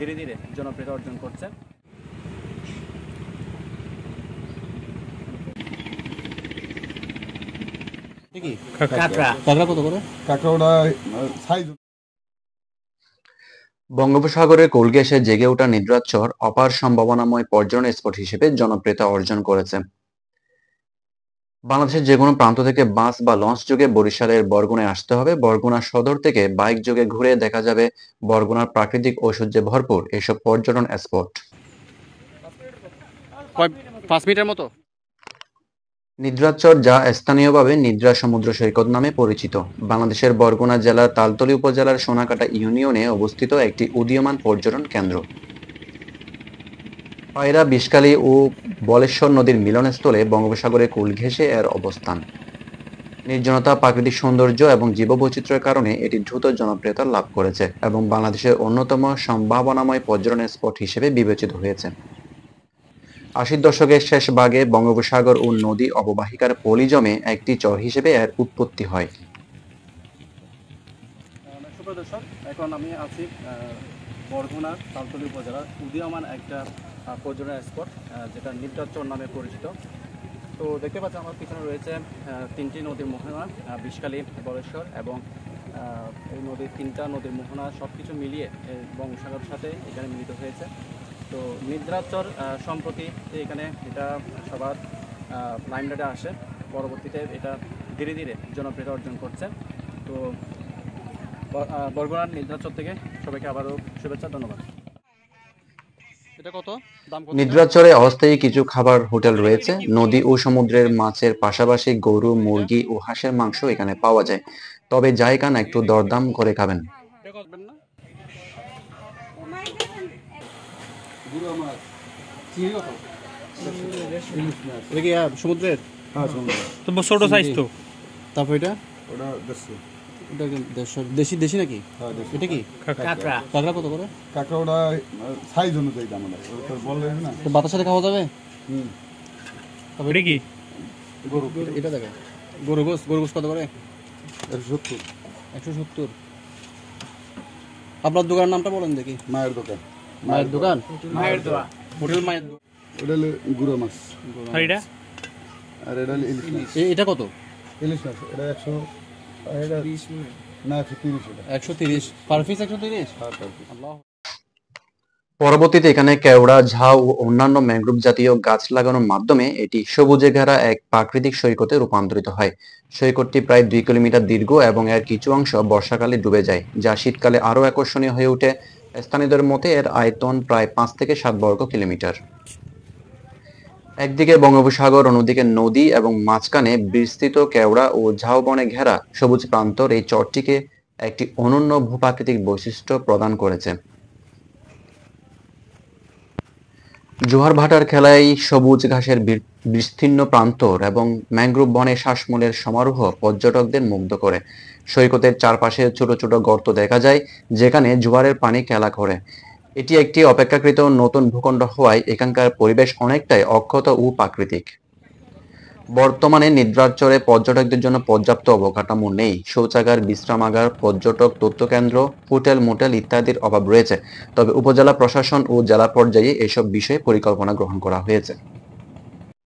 ধীরে ধীরে জনপ্রিয়তা অর্জন করছে। বঙ্গোপসাগরের কোল ঘেঁষে জেগে ওঠা নিদ্রাচর অপার সম্ভাবনাময় পর্যটন স্পট হিসেবে জনপ্রিয়তা অর্জন করেছে। বাংলাদেশের যে কোনো প্রান্ত থেকে বাস বা লঞ্চ যোগে বরিশালের বরগুনায় আসতে হবে। বরগুনা সদর থেকে বাইক যোগে ঘুরে দেখা যাবে বরগুনার প্রাকৃতিক ঐশ্বর্যে ভরপুর এসব পর্যটন স্পট। 5 মিটার মতো নিদ্রাচর, যা স্থানীয়ভাবে নিদ্রা সমুদ্র সৈকত নামে পরিচিত, বাংলাদেশের বরগুনা জেলার তালতলী উপজেলার সোনাকাটা ইউনিয়নে অবস্থিত একটি উদীয়মান পর্যটন কেন্দ্র। পায়রা, বিষকালী ও বলেশ্বর নদীর মিলনস্থলে বঙ্গোপসাগরের কোল ঘেঁষে এর অবস্থান। নির্জনতা, প্রাকৃতিক সৌন্দর্য এবং জীববৈচিত্র্যের কারণে এটি দ্রুত জনপ্রিয়তা লাভ করেছে এবং বাংলাদেশের অন্যতম সম্ভাবনাময় পর্যটন স্পট হিসেবে বিবেচিত হয়েছে। 80 দশকের শেষ ভাগে বঙ্গোপসাগর ও নদী অববাহিকার পলি জমে একটি চর হিসেবে এর উৎপত্তি হয়। সুপ্রিয় দর্শক, এখন আমি আছি বরগুনা তালতলী উপজেলার উদীয়মান একটা পর্যটন স্পট, যেটা নিদ্রাচর নামে পরিচিত। তো দেখতে পাচ্ছি আমার পিছনে রয়েছে 3টি নদীর মোহনা, বিষকালী, বলেশ্বর এবং এই তিনটা নদীর মোহনা সব কিছু মিলিয়ে বঙ্গোপসাগরের সাথে এখানে মিলিত হয়েছে। তো নিদ্রাচর সম্প্রতি এখানে এটা সবার লাইমলাইটে আসে, পরবর্তীতে এটা ধীরে ধীরে জনপ্রিয়তা অর্জন করছে। তো বরগুনার নিদ্রাচর থেকে সবাইকে আবারও শুভেচ্ছা, ধন্যবাদ। এটা কত দাম? নিদ্রাচরে অস্থায়ী কিছু খাবার হোটেল রয়েছে। নদী ও সমুদ্রের মাছের পাশাপাশি গরু, মুরগি ও হাঁসের মাংস এখানে পাওয়া যায়, তবে যাই খান একটু দরদাম করে খাবেন। সমুদ্রের ছোট সাইজ তো। তারপর এটা দেশি দেশি নাকি? এটা কি কাঁকড়া? কাঁকড়া কত করে? কাঁকড়া ওটা সাইজ অনুযায়ী দাম না, বললে না তো বাতার সাথে খাওয়া যাবে? এটা কি গরু? এটা দেখো গরু গোস কত করে? 170। 170। আপনার দোকানের নামটা বলেন দেখি। মায়ের দোকান। মায়ের দোকান, মায়ের দোয়া, হোটেল মায়ের দোয়া। এটা হলো গুঁড়ো মাছ। আর এটা আর এটা হলো ইলিশ মাছ। এটা কত? ইলিশ মাছ এটা 130 না 130। এটা 130 পার পিস। 130। আল্লাহ। পরবর্তীতে এখানে কেওড়া, ঝাউ ও অন্যান্য ম্যানগ্রোভ জাতীয় গাছ লাগানোর মাধ্যমে এটি সবুজে ঘেরা এক প্রাকৃতিক সৈকতে রূপান্তরিত হয়। সৈকতটি প্রায় 2 কিলোমিটার দীর্ঘ এবং এর কিছু অংশ বর্ষাকালে ডুবে যায়, যা শীতকালে আরও আকর্ষণীয় হয়ে ওঠে। স্থানীয়দের মতে এর আয়তন প্রায় 5 থেকে 7 বর্গ কিলোমিটার। একদিকে বঙ্গোপসাগর, অন্যদিকে নদী এবং মাঝখানে বিস্তৃত কেওড়া ও ঝাউবনে ঘেরা সবুজ প্রান্তর এই চরটিকে একটি অনন্য ভূপ্রাকৃতিক বৈশিষ্ট্য প্রদান করেছে। জোয়ার ভাটার খেলায় সবুজ ঘাসের বিস্তীর্ণ প্রান্তর এবং ম্যানগ্রোভ বনে শ্বাসমূলের সমারোহ পর্যটকদের মুগ্ধ করে। সৈকতের চারপাশে ছোট ছোট গর্ত দেখা যায়, যেখানে জোয়ারের পানি খেলা করে। এটি একটি অপেক্ষাকৃত নতুন ভূখণ্ড হওয়ায় এখানকার পরিবেশ অনেকটাই অক্ষত ও প্রাকৃতিক। বর্তমানে নিদ্রাচরে পর্যটকদের জন্য পর্যাপ্ত অবকাঠামো নেই। শৌচাগার, বিশ্রামাগার, পর্যটক তথ্যকেন্দ্র, হোটেল, মোটেল ইত্যাদির অভাব রয়েছে, তবে উপজেলা প্রশাসন ও জেলা পর্যায়ে এসব বিষয়ে পরিকল্পনা গ্রহণ করা হয়েছে।